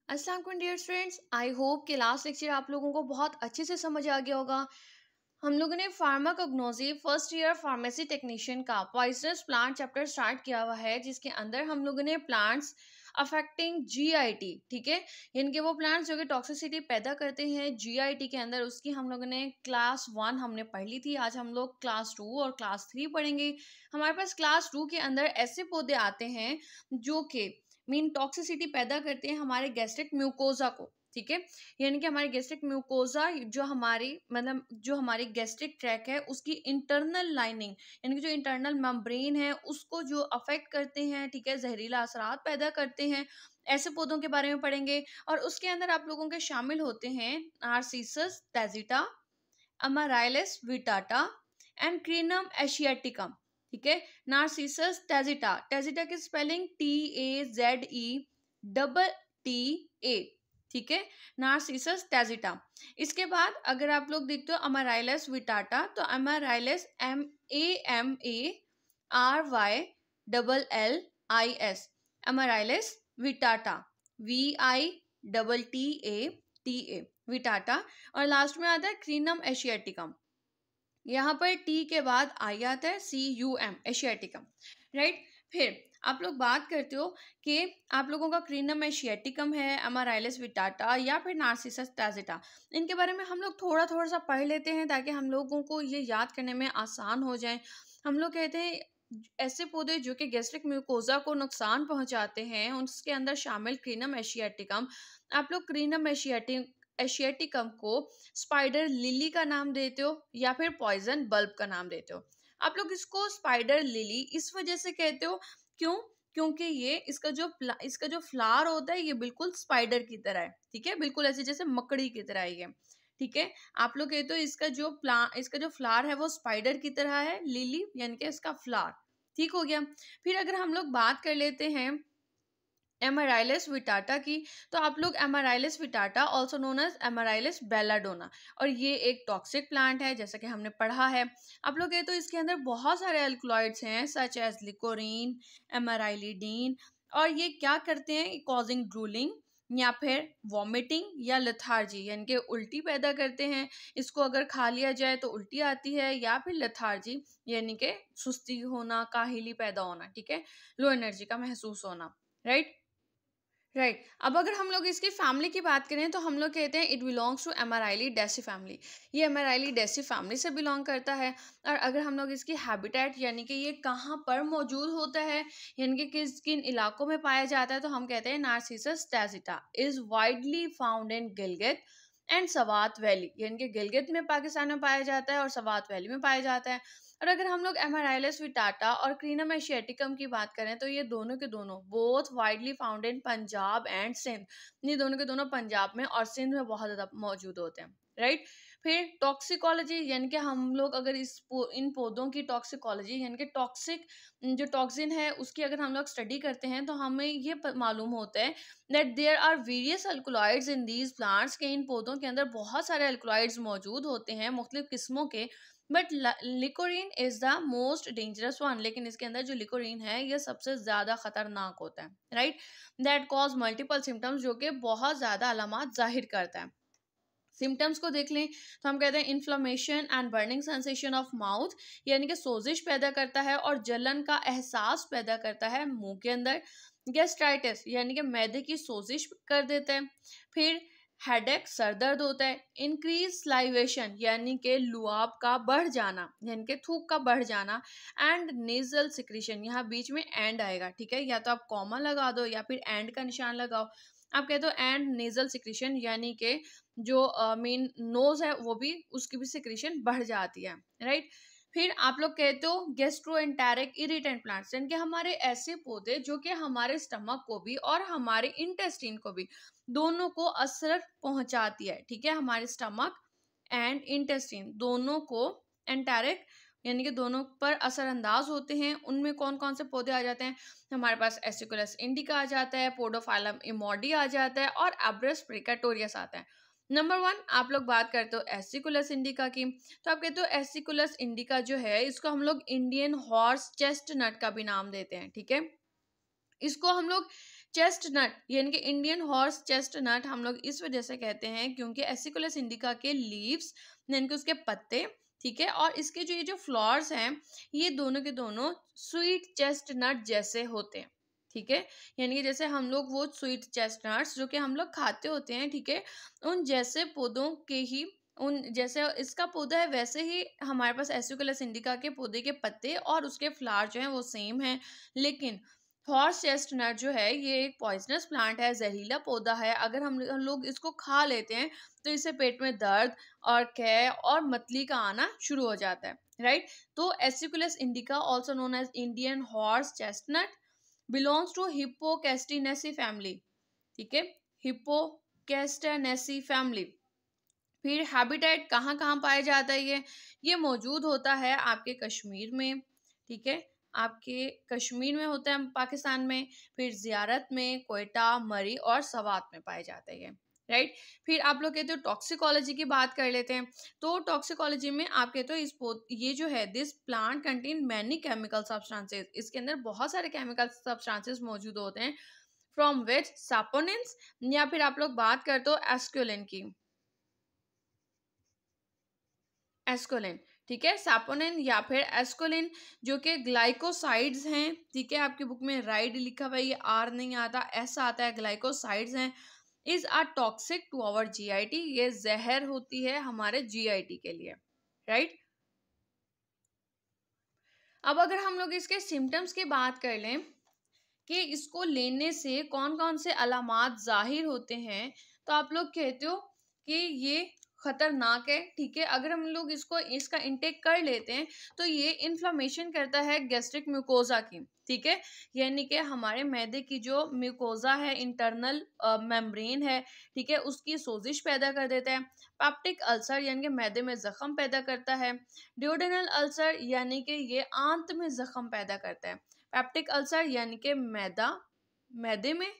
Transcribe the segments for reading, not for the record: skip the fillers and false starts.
अस्सलाम वालेकुम dear students, I hope कि लास्ट लेक्चर आप लोगों को बहुत अच्छे से समझ आ गया होगा। हम लोगों ने pharmacognosy first year pharmacy technician का पॉइजनस प्लांट चैप्टर स्टार्ट किया हुआ है, जिसके अंदर हम लोगों ने प्लांट्स अफेक्टिंग जीआईटी, ठीक है, इनके वो प्लांट्स जो कि टॉक्सिसिटी पैदा करते हैं जीआईटी के अंदर, उसकी हम लोगों ने क्लास 1 हमने पढ़ ली थी। आज हम लोग क्लास 2 और क्लास 3 पढ़ेंगे। हमारे पास क्लास 2 के अंदर ऐसे पौधे आते हैं जो कि मीन टॉक्सिसिटी पैदा करते हैं हमारे गैस्ट्रिक म्यूकोजा को, ठीक है, यानी कि हमारे गैस्ट्रिक म्यूकोजा जो हमारी जो हमारी गैस्ट्रिक ट्रैक है उसकी इंटरनल लाइनिंग यानी कि जो इंटरनल मेम्ब्रेन है उसको जो अफेक्ट करते हैं, ठीक है, जहरीला असरात पैदा करते हैं। ऐसे पौधों के बारे में पढ़ेंगे और उसके अंदर आप लोगों के शामिल होते हैं नार्सिसस टैजिटा, अमाराइलिस विटाटा एंड क्रीनम एशियाटिकम, ठीक है। नार्सिसस टैजिटा, टैजिटा की स्पेलिंग TAZETA, ठीक है, नार्सिसस टैजिटा। इसके बाद अगर आप लोग देखते हो अमाराइलिस विटाटा, तो अमाराइलिस AMARYLLIS, अमाराइलिस विटाटा, VITATA, विटाटा। और लास्ट में आता है क्रीनम एशियाटिकम, यहाँ पर टी के बाद आई आता है CUM, एशियाटिकम, राइट। फिर आप लोग बात करते हो कि आप लोगों का क्रीनम एशियाटिकम है, अमाराइलिस विटाटा या फिर नार्सिसस टैजिटा, इनके बारे में हम लोग थोड़ा थोड़ा सा पढ़ लेते हैं ताकि हम लोगों को ये याद करने में आसान हो जाए। हम लोग कहते हैं ऐसे पौधे जो कि गैस्ट्रिक म्यूकोजा को नुकसान पहुंचाते हैं, उसके अंदर शामिल क्रीनम एशियाटिकम। आप लोग क्रीनम एशियाटिकम को स्पाइडर लिली का नाम देते हो या फिर पॉइजन बल्ब का नाम देते हो। आप लोग इसको स्पाइडर लिली इस वजह से कहते हो, क्यों? क्योंकि ये इसका जो फ्लावर होता है ये बिल्कुल स्पाइडर की तरह है, ठीक है, बिल्कुल ऐसे जैसे मकड़ी की तरह ही है, ठीक है। आप लोग कहते हो इसका जो फ्लावर है वो स्पाइडर की तरह है, लिली यानी कि इसका फ्लावर, ठीक हो गया। फिर अगर हम लोग बात कर लेते हैं एमराइलिस विटाटा की, तो आप लोग एमराइलिस विटाटा ऑल्सो नोन एज एमराइलिस बेलाडोना, और ये एक टॉक्सिक प्लांट है जैसा कि हमने पढ़ा है। आप लोग ये तो इसके अंदर बहुत सारे एल्कलॉइड्स हैं सच एज लिकोरीन, एमराइलिडीन, और ये क्या करते हैं, कॉजिंग ड्रूलिंग या फिर वॉमिटिंग या लेथार्जी यानी कि उल्टी पैदा करते हैं। इसको अगर खा लिया जाए तो उल्टी आती है, या फिर लेथार्जी यानी कि सुस्ती होना, काहिली पैदा होना, ठीक है, लो एनर्जी का महसूस होना, राइट। अब अगर हम लोग इसकी फैमिली की बात करें तो हम लोग कहते हैं इट बिलोंग्स टू एमराइलिडेसी फैमिली, ये एमराइलिडेसी फैमिली से बिलोंग करता है। और अगर हम लोग इसकी हैबिटेट यानी कि ये कहाँ पर मौजूद होता है, यानी कि किन इलाकों में पाया जाता है, तो हम कहते हैं narcissus tazetta is widely found in Gilgit and Swat valley, यानी कि गिलगित में पाकिस्तान में पाया जाता है और सवात वैली में पाया जाता है। और अगर हम लोग एमराइलिस विटाटा और क्रीनम एशियाटिकम की बात करें तो ये दोनों के दोनों both widely found in Punjab and Sindh, ये दोनों के दोनों पंजाब में और सिंध में बहुत ज़्यादा मौजूद होते हैं, राइट। फिर टॉक्सिकोलॉजी यानी कि हम लोग अगर इन पौधों की टॉक्सिकोलॉजी यानी कि टॉक्सिक जो टॉक्सिन है उसकी अगर हम लोग स्टडी करते हैं तो हमें ये मालूम होता है that there are various alkaloids in these plants, के इन पौधों के अंदर बहुत सारे अल्कलॉइड्स मौजूद होते हैं मुख्तलिफ किस्मों के, but lycorine is the most dangerous one, लेकिन इसके अंदर जो लिकोरीन है ये सबसे ज्यादा खतरनाक होता है, right, that cause multiple symptoms, जो कि बहुत ज्यादा अलामात जाहिर करता है। सिम्टम्स को देख लें तो हम कहते हैं inflammation and burning sensation of mouth, यानी कि सोजिश पैदा करता है और जलन का एहसास पैदा करता है मुंह के अंदर। गैस्ट्राइटिस यानी कि मैदे की सोजिश कर देता है। फिर हेडेक, सर दर्द होता है। इंक्रीज स्लाइवेशन यानी कि लुआब का बढ़ जाना यानी कि थूक का बढ़ जाना। एंड नेजल सिक्रीशन, यहाँ बीच में एंड आएगा, ठीक है, या तो आप कॉमा लगा दो या फिर एंड का निशान लगाओ। आप कहते हो एंड नेजल सिक्रीशन यानी कि जो मेन नोज है वो भी उसकी भी सिक्रीशन बढ़ जाती है, राइट। फिर आप लोग कहते हो गैस्ट्रोएंटेरिक इरिटेंट प्लांट्स, यानी कि हमारे ऐसे पौधे जो कि हमारे स्टमक को भी और हमारे इंटेस्टाइन को भी दोनों को असर पहुंचाती है, ठीक है, हमारे स्टमक एंड इंटेस्टाइन दोनों को एंटेरिक यानी कि दोनों पर असरअंदाज होते हैं। उनमें कौन कौन से पौधे आ जाते हैं, हमारे पास एसिकुलस इंडिका आ जाता है, पोडोफाइलम इमोडी आ जाता है और एब्रस प्रिकाटोरियस आता है। नंबर 1 आप लोग बात करते हो एसिकुलस इंडिका की, तो आप कहते हो एसिकुलस इंडिका जो है इसको हम लोग इंडियन हॉर्स चेस्टनट का भी नाम देते हैं, ठीक है, इसको हम लोग चेस्टनट यानी कि इंडियन हॉर्स चेस्टनट हम लोग इस वजह से कहते हैं क्योंकि एसिकुलस इंडिका के लीव्स यानी कि उसके पत्ते, ठीक है, और इसके जो ये जो फ्लावर्स हैं ये दोनों के दोनों स्वीट चेस्टनट जैसे होते हैं, ठीक है, यानी कि जैसे हम लोग वो स्वीट चेस्टनट्स जो कि हम लोग खाते होते हैं, ठीक है, उन जैसे पौधों के ही, उन जैसे इसका पौधा है वैसे ही हमारे पास एसिकुलस इंडिका के पौधे के पत्ते और उसके फ्लावर जो हैं वो सेम है। लेकिन हॉर्स चेस्टनट जो है ये एक पॉइजनस प्लांट है, जहरीला पौधा है। अगर हम लोग इसको खा लेते हैं तो इससे पेट में दर्द और कै और मतली का आना शुरू हो जाता है, राइट। तो aesculus indica also known as Indian horse chestnut belongs to hippocastanaceae family, ठीक है, हिप्पोकैस्टिनेसी फैमिली। फिर हैबिटेट कहाँ कहाँ पाया जाता है ये मौजूद होता है आपके कश्मीर में, ठीक है, आपके कश्मीर में होता है पाकिस्तान में, फिर ज़ियारत में, कोयटा, मरी और सवात में पाया जाता है ये, राइट। फिर आप लोग कहते हो टॉक्सिकोलॉजी की बात कर लेते हैं। तो टॉक्सिकोलॉजी में आप कहते हो ये जो है this plant contain many chemical substances, इसके अंदर बहुत सारे केमिकल सब्सटेंसेस मौजूद होते हैं, फ्रॉम विच सैपोनिन्स, या फिर आप लोग बात करते हो एस्क्योलिन की, एस्कोलिन, ठीक है, सैपोनिन या फिर एस्कोलिन जो कि ग्लाइकोसाइड्स हैं, ठीक है, आपकी बुक में राइड लिखा हुआ है, ये आर नहीं आता, ऐसा आता है, ग्लाइकोसाइड्स हैं, is are toxic to our GIT, ये जहर होती है हमारे जीआईटी के लिए, राइट। अब अगर हम लोग इसके सिम्टम्स की बात कर लें कि इसको लेने से कौन कौन से अलामात जाहिर होते हैं, तो आप लोग कहते हो कि ये खतरनाक है, ठीक है, अगर हम लोग इसका इंटेक कर लेते हैं तो ये इन्फ्लामेशन करता है गैस्ट्रिक म्यूकोजा की, ठीक है, यानी कि हमारे मैदे की जो म्यूकोजा है, इंटरनल मेम्ब्रेन है, ठीक है, उसकी सोजिश पैदा कर देता है। पेप्टिक अल्सर यानी कि मैदे में जख्म पैदा करता है। ड्यूडेनल अल्सर यानी कि ये आंत में जख्म पैदा करता है। पेप्टिक अल्सर यानी कि मैदे में,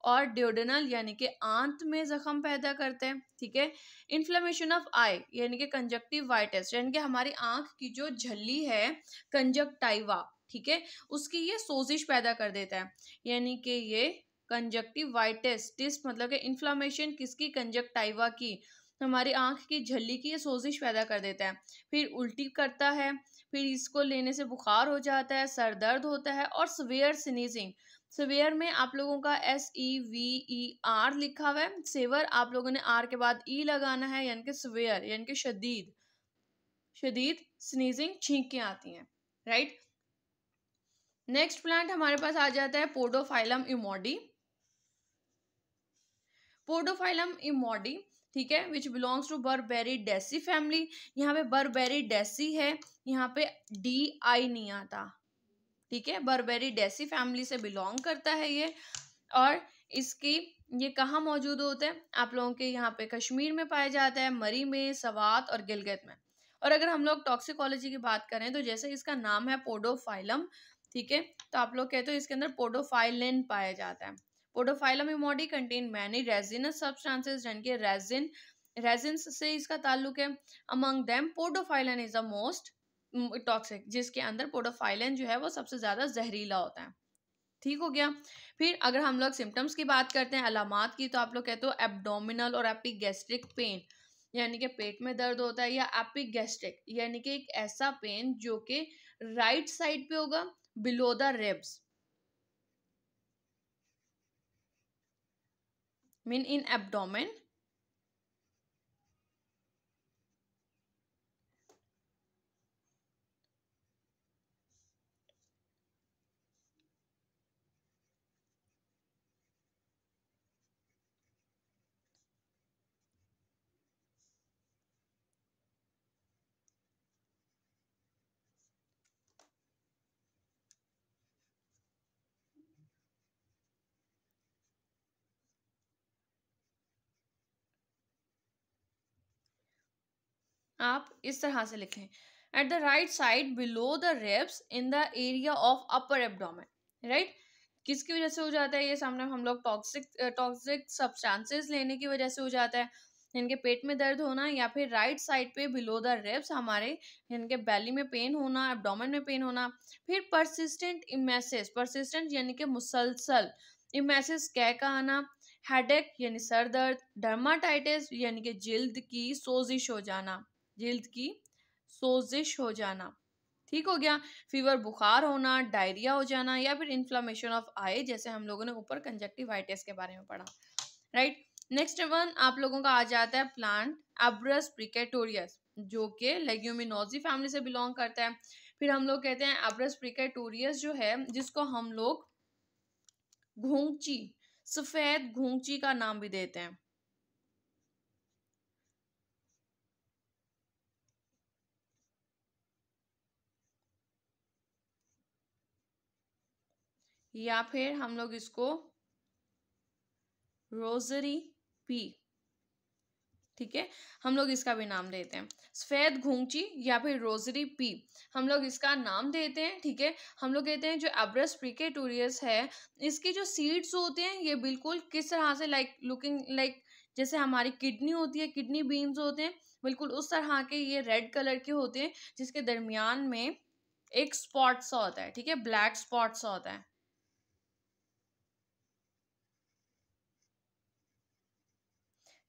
और ड्यूडेनल यानी कि आंत में जख्म पैदा करते हैं, ठीक है। इन्फ्लेमेशन ऑफ आई यानी कि कंजक्टिवाइटिस यानी कि हमारी आंख की जो झल्ली है कंजक्टाइवा, ठीक है, उसकी ये सोजिश पैदा कर देता है, यानी कि ये कंजक्टिवाइटिस, टिस मतलब कि इन्फ्लेमेशन किसकी, कंजक्टाइवा की, हमारी आंख की झल्ली की ये सोजिश पैदा कर देता है। फिर उल्टी करता है, फिर इसको लेने से बुखार हो जाता है, सर दर्द होता है, और सवेयर स्नीजिंग, सवेयर में आप लोगों का SEVER लिखा हुआ है, सेवर आप लोगों ने आर के बाद ई लगाना है, यानी कि सवेयर यानी कि शदीद शदीद स्नीजिंग, छींकें आती हैं, राइट। नेक्स्ट प्लांट हमारे पास आ जाता है पोडोफाइलम इमोडी, पोडोफाइलम इमोडी, ठीक है, विच बिलोंग्स टू बर्बेरिडेसी फैमिली। यहाँ पे बर्बेरिडेसी है, यहाँ पे DI नहीं आता, ठीक है, बर्बेरिडेसी फैमिली से बिलोंग करता है ये, और इसकी ये कहाँ मौजूद होता है, आप लोगों के यहाँ पे कश्मीर में पाया जाता है, मरी में, सवात और गिलगित में। और अगर हम लोग टॉक्सिकोलॉजी की बात करें तो जैसे इसका नाम है पोडोफाइलम, ठीक है, तो आप लोग कहते हो इसके अंदर पोडोफाइलिन पाया जाता है। Podophyllum emodi contain many resinous substances, यानी कि रेजिन्स से इसका ताल्लुक है। Among them podophyllin is the most toxic, जिसके अंदर पोडोफाइलिन जो है वो सबसे ज्यादा जहरीला होता है, ठीक हो गया। फिर अगर हम लोग सिम्टम्स की बात करते हैं, अलामात की, तो आप लोग कहते हो एब्डोमिनल और एपिगैस्ट्रिक पेन, यानी कि पेट में दर्द होता है, या एपिगैस्ट्रिक यानी कि एक ऐसा पेन जो कि राइट साइड पे होगा below the ribs, mean in abdomen. आप इस तरह से लिखें, at the right side below the ribs in the area of upper abdomen, right. किसकी वजह से हो जाता है ये, सामने हम लोग टॉक्सिक सब्सटेंसेस लेने की वजह से हो जाता है, इनके पेट में दर्द होना, या फिर राइट साइड पे बिलो द रिब्स हमारे इनके बैली में पेन होना, एब्डोमेन में पेन होना। फिर परसिस्टेंट इमेसिस, परसिस्टेंट यानी कि मुसलसल, इमेसिस कै का आना, हेडेक यानी सर दर्द, डर्माटाइटिस यानी कि जिल्द की सोजिश हो जाना, जिल्द की सोजिश हो जाना, ठीक हो गया। फीवर बुखार होना, डायरिया हो जाना, या फिर इन्फ्लामेशन ऑफ आई, जैसे हम लोगों ने ऊपर कंजक्टिवाइटिस के बारे में पढ़ा, राइट। नेक्स्ट वन आप लोगों का आ जाता है प्लांट एब्रस प्रिकेटोरियस, जो कि लेग्यूमिनोजी फैमिली से बिलोंग करता है। फिर हम लोग कहते हैं एब्रस प्रिकेटोरियस जो है, जिसको हम लोग घोंची, सफेद घोंची का नाम भी देते हैं। या फिर हम लोग इसको रोजरी पी, ठीक है, हम लोग इसका भी नाम देते हैं सफेद घोंची या फिर रोजरी पी, हम लोग इसका नाम देते हैं, ठीक है। हम लोग कहते हैं जो एब्रस प्रिकेटोरियस है, इसकी जो सीड्स होते हैं ये बिल्कुल किस तरह से लाइक लुकिंग लाइक जैसे हमारी किडनी होती है, किडनी बीन्स होते हैं, बिल्कुल उस तरह के ये रेड कलर के होते हैं, जिसके दरमियान में एक स्पॉट सा होता है, ठीक है, ब्लैक स्पॉट सा होता है,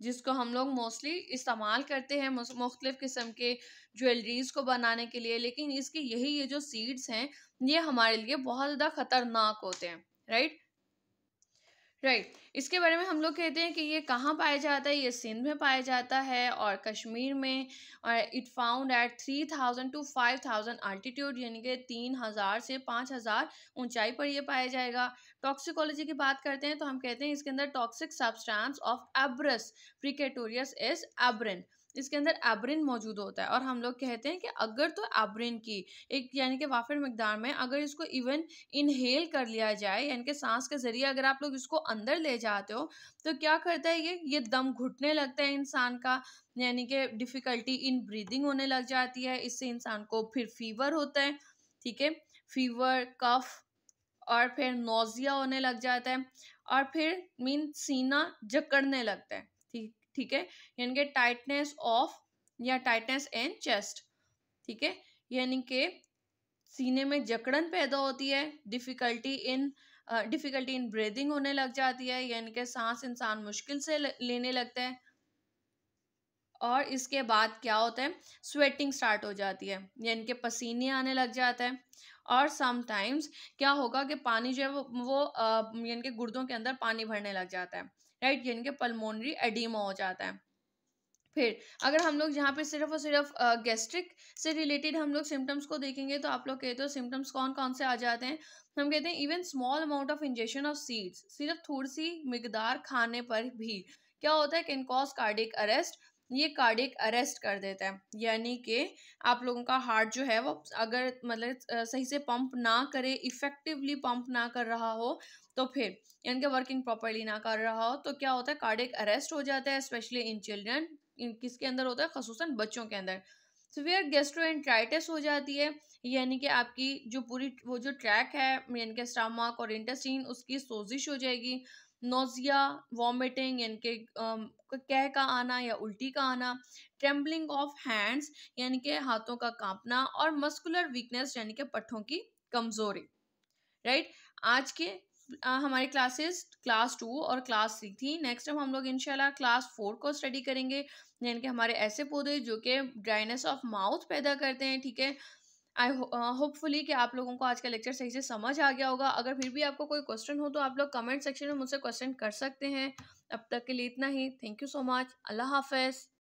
जिसको हम लोग मोस्टली इस्तेमाल करते हैं मुख्तलिफ किस्म के ज्वेलरीज को बनाने के लिए। लेकिन इसके यही ये जो सीड्स हैं, ये हमारे लिए बहुत ज़्यादा खतरनाक होते हैं, राइट। राइट, इसके बारे में हम लोग कहते हैं कि ये कहाँ पाया जाता है, ये सिंध में पाया जाता है और कश्मीर में, और it found at 3000 to 5000 altitude, यानी कि 3000 से 5000 ऊंचाई पर ये पाया जाएगा। टॉक्सिकोलॉजी की बात करते हैं तो हम कहते हैं इसके अंदर toxic substance of abrus precatorius is abrin, इसके अंदर एब्रिन मौजूद होता है। और हम लोग कहते हैं कि अगर तो एब्रिन की एक यानी कि वाफिर मिकदार में अगर इसको इवन इनहेल कर लिया जाए, यानी कि सांस के जरिए अगर आप लोग इसको अंदर ले जाते हो, तो क्या करता है ये दम घुटने लगता है इंसान का, यानी कि डिफिकल्टी इन ब्रीदिंग होने लग जाती है, इससे इंसान को फिर फीवर होता है, ठीक है, फीवर, कफ, और फिर नोजिया होने लग जाता है, और फिर मीन सीना जकड़ने लगता है, ठीक ठीक है, यानी कि टाइटनेस ऑफ या टाइटनेस इन चेस्ट, ठीक है, यानी कि सीने में जकड़न पैदा होती है, डिफिकल्टी इन ब्रीदिंग होने लग जाती है, यानी कि सांस इंसान मुश्किल से लेने लगता है। और इसके बाद क्या होता है, स्वेटिंग स्टार्ट हो जाती है, यानी कि पसीने आने लग जाता है। और समटाइम्स क्या होगा कि पानी जो है वो यानी कि गुर्दों के अंदर पानी भरने लग जाता है, राइट, यानी कि पल्मोनरी एडीमा हो जाता है। फिर अगर हम लोग यहाँ पे सिर्फ और सिर्फ गैस्ट्रिक से रिलेटेड हम लोग सिम्टम्स को देखेंगे, तो आप लोग कहते हो सिम्टम्स कौन कौन से आ जाते हैं। हम कहते हैं even small amount of injection of seeds, सिर्फ थोड़ी सी मिकदार खाने पर भी क्या होता है, कैन कॉज कार्डियक अरेस्ट, ये कार्डियक अरेस्ट कर देता है, यानी कि आप लोगों का हार्ट जो है वो अगर मतलब सही से पंप ना करे, इफेक्टिवली पंप ना कर रहा हो, तो फिर यानी कि वर्किंग प्रॉपरली ना कर रहा हो, तो क्या होता है, कार्डियक अरेस्ट हो जाता है, स्पेशली इन चिल्ड्रन, किसके अंदर होता है, खसूसन बच्चों के अंदर। सीवियर गैस्ट्रोएंटराइटिस हो जाती है, यानी कि आपकी जो पूरी वो जो ट्रैक है, यानी कि स्टमक और इंटेस्टाइन, उसकी सोजिश हो जाएगी। नोजिया, वॉमिटिंग, यानी कि कह का आना या उल्टी का आना, ट्रेम्बलिंग ऑफ हैंड्स, यानी कि हाथों का कांपना, और मस्कुलर वीकनेस, यानी कि पट्ठों की कमजोरी, राइट। आज के हमारी क्लासेस क्लास 2 और क्लास 3 थी। नेक्स्ट टाइम हम लोग इंशाल्लाह क्लास 4 को स्टडी करेंगे, यानी कि हमारे ऐसे पौधे जो कि ड्राइनेस ऑफ माउथ पैदा करते हैं, ठीक है। आई होपफुली कि आप लोगों को आज का लेक्चर सही से समझ आ गया होगा। अगर फिर भी आपको कोई क्वेश्चन हो तो आप लोग कमेंट सेक्शन में मुझसे क्वेश्चन कर सकते हैं। अब तक के लिए इतना ही। Thank you so much. अल्लाह हाफिज़।